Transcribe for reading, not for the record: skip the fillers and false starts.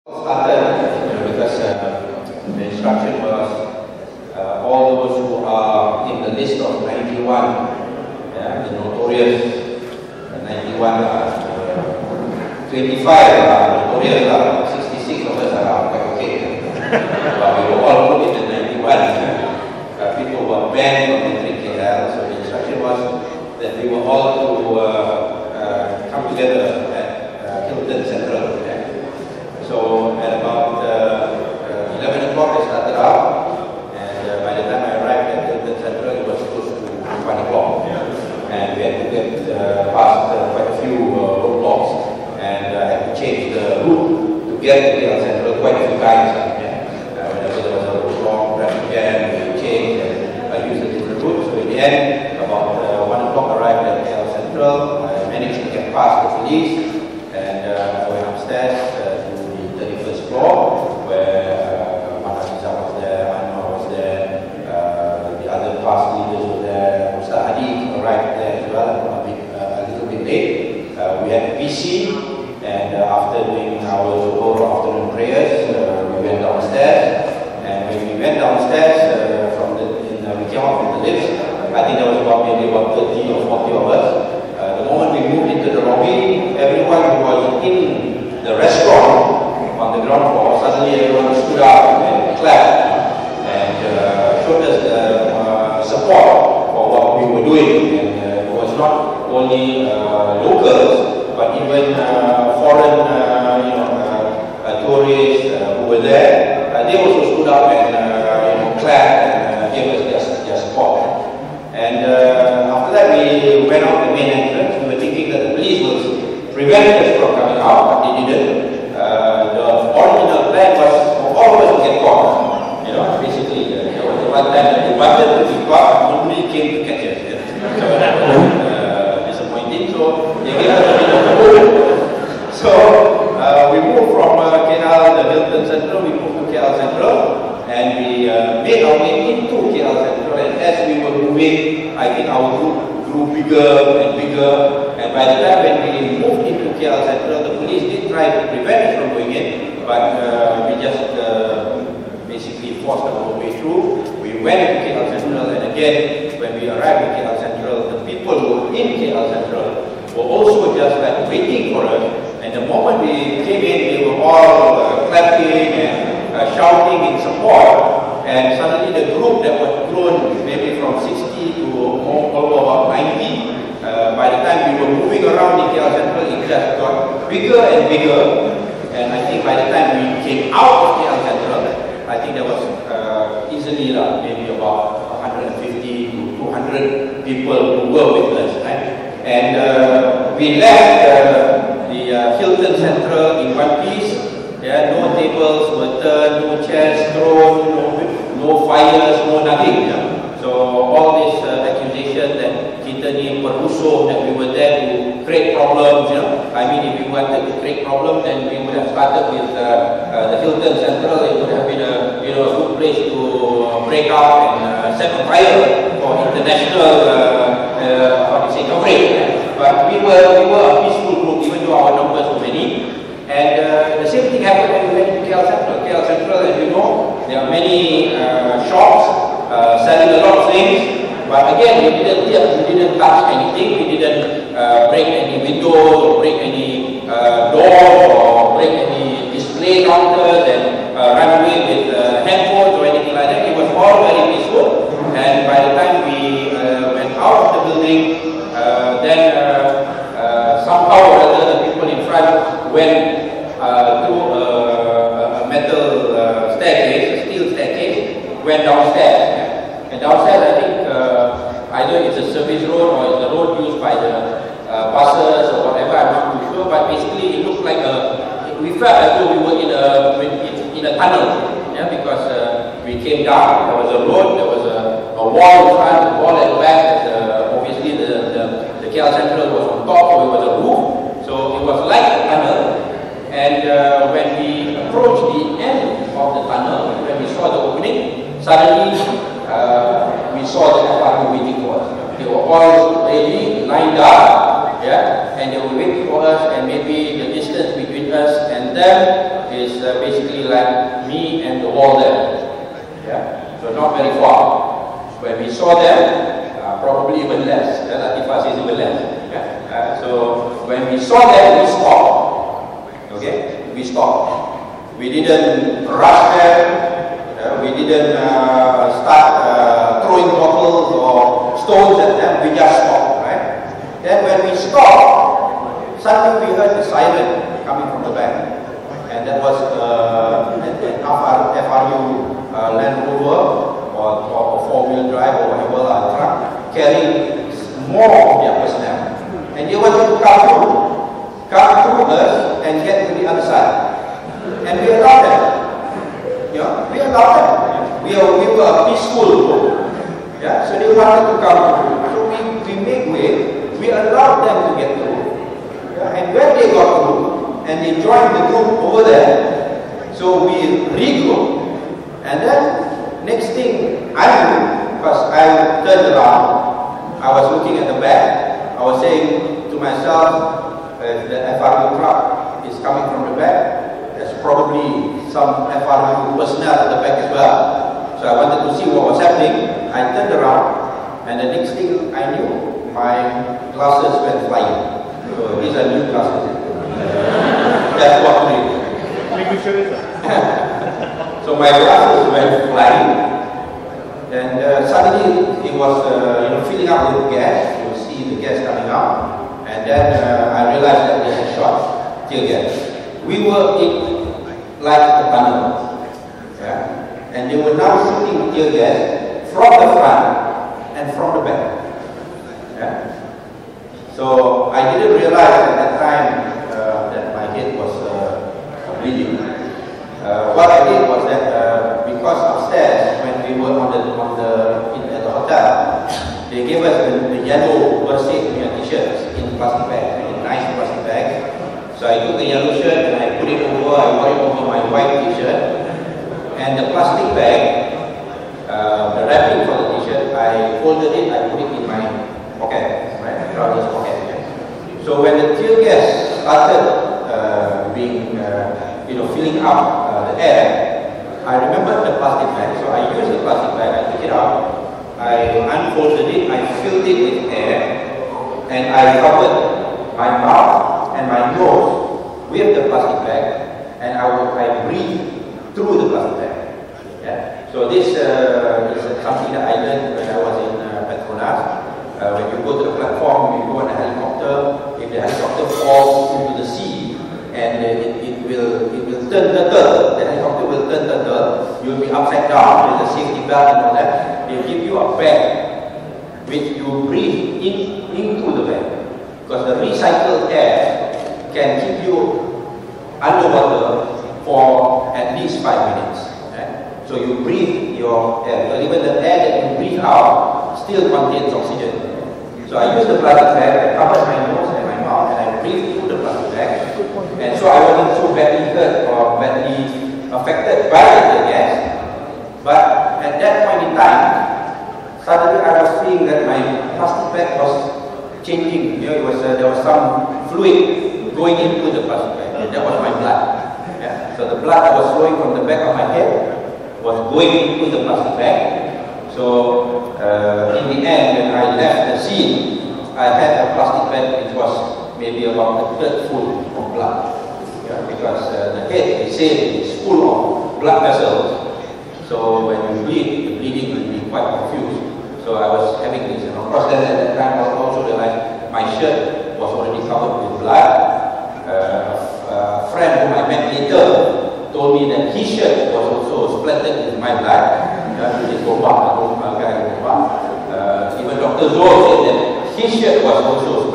Started because the instruction was all those who are in the list of 91, the notorious 91, 25 are notorious, 66 of us are quite okay. But we were all put in the 91. People were banned from entering KL, so the instruction was that we were all to come together at Hilton Central. So at about 11 o'clock I started out, and by the time I arrived at Hilton Central it was close to 1 o'clock. And we had to get past quite a few roadblocks, and I had to change the route to get to KL Central quite a few times. Whenever there was a roadblock, traffic jam, we changed and I used a different route. So in the end, about 1 o'clock arrived at KL Central. I managed to get past the police, and I went upstairs floor, where Maharaja was there, Anwar was there, the other past leaders were there, Ustaz Hadi arrived there as well, a little bit late. We had PC, and after doing our Zuhur afternoon prayers, we went downstairs, and when we went downstairs, we came out from the lifts. I think there was maybe about 30 or 40 of us. The moment we moved into the lobby, everyone who was in the restaurant on the ground floor, suddenly everyone stood up and clapped and showed us support for what we were doing. And it was not only locals, but even foreign tourists who were there. They also stood up and clapped and gave us their support. And after that, we went out the main entrance. We were thinking that the police would prevent us from coming out, but they didn't. The original plan was for all of us to get caught. Basically, there was one time that they wanted to be caught, nobody came to catch us. So that was disappointing. So they gave us a bit of a move. So we moved from KL, the Hilton Central, we moved to KL Central, and we made our way into KL Central. And as we were moving, I think our group grew bigger and bigger. And by the time when we moved into KL Central, the police did try to prevent us from going in, but we just basically forced our way through. We went to KL Central, and again, when we arrived in KL Central, the people who were in KL Central were also just like waiting for us. And the moment we came in, they were all clapping and shouting in support. And suddenly the group that was grown maybe from 60 to over about 90, by the time we were moving around in KL Central, it just got bigger and bigger. And I think by the time we came out of KL Central, I think there was easily maybe about 150 to 200 people who were with us. Right? And we left the Hilton Central in one piece. No tables were turned, no chairs thrown, no fires, no nothing. So all this accusation that kita ni perusuh, that we were there to create problems, I mean, if we wanted to create problems, then we would have started with the Hilton Central. It would have been a good place to break out and set on fire for international coverage. But we were a peaceful group, even though our numbers were many. And the same thing happened when we went to KL Central. KL Central, as you know, there are many shops selling a lot of things. But again, we didn't touch anything. We didn't break any windows or break any doors or break any display counters and run away with handphones or anything like that. It was all very peaceful. And by the time we went out of the building, then somehow or other the people in front went through a metal staircase, a steel staircase, went downstairs. And downstairs, I think either it's a service road or it's the road used by the buses or whatever, I'm not too sure. But basically, it looked like we felt as though we were in a tunnel, because we came down. There was a road, there was a wall in front, a wall at the back. Obviously, the KL Central was on top, so it was a roof. So it was like a tunnel. And when we approached the end of the tunnel, when we saw the opening, suddenly we saw the FRU waiting for us. They were all ready, lined up, and they were waiting for us, and maybe the distance between us and them is is basically like me and the wall there. Yeah, so not very far. When we saw them, probably even less. Latifah says even less. Yeah? So when we saw them, we stopped. Okay, we stopped. We didn't rush them. We didn't start throwing bottles or stones at them. We just stopped. Right? Then when we stopped, suddenly we heard the siren coming from the back. And that was an FRU Land Rover or four-wheel drive or whatever truck carrying more of their personnel. And they wanted to come through us and get to the other side. And we allowed them. Yeah, we allowed them. We were a peaceful group. Yeah, so they wanted to come through. So we made way. We allowed them to get through. Yeah, and when they got through, and they joined the group over there, so we regrouped. And then next thing I knew, because I turned around, I was looking at the back. I was saying to myself, the FRU truck is coming from the back. There's probably some FRU personnel at the back as well. So I wanted to see what was happening. I turned around, and the next thing I knew, my glasses went flying. So these are new glasses. That's what we did. So my glasses went flying, and suddenly it was filling up with gas. You see the gas coming out, and then I realized that they had shot tear gas. We were in like a tunnel, yeah? And they were now shooting tear gas from the front and from the back. Yeah? So I didn't realize at that time that my head was bleeding. What I did was that because upstairs, when we were at the hotel, they gave us the yellow first aid t-shirts in plastic bags, in nice plastic bags. So I took the yellow shirt and I put it over. I wore it over my white t-shirt, and the plastic bag, the wrapping for the t-shirt, I folded it. I put it in my pocket, right, trouser's pocket. So when the tear gas started filling up the air, I remembered the plastic bag. So I used the plastic bag, I took it out, I unfolded it, I filled it with air, and I covered my mouth and my nose with the plastic bag, and I breathed through the plastic bag. Yeah? So this is something that I learned when I was in Petronas. When you go to the platform, you go on a helicopter. If the helicopter falls into the sea, and it will turn turtle, the helicopter will turn turtle. You will be upside down with a safety belt and all that. They give you a bag which you breathe into the bag, because the recycled air can keep you underwater for at least 5 minutes. Right? So you breathe your air, but even the air that you breathe out still contains oxygen. So I used the plastic bag, I covered my nose and my mouth, and I breathed through the plastic bag. And so I wasn't so badly hurt or badly affected by the gas. But at that point in time, suddenly I was seeing that my plastic bag was changing. There was some fluid going into the plastic bag, and that was my blood. Yeah? So the blood that was flowing from the back of my head was going into the plastic bag. So in the end, when I left the scene, I had a plastic bag which was maybe about a third full of blood. Yeah, because the head, they say, is full of blood vessels. So when you bleed, the bleeding will be quite confused. So I was having this, and of course then at that time I also realized my shirt was already covered with blood. A friend whom I met later told me that his shirt was also splattered with my blood. Even Dr. Zul said that his shirt was also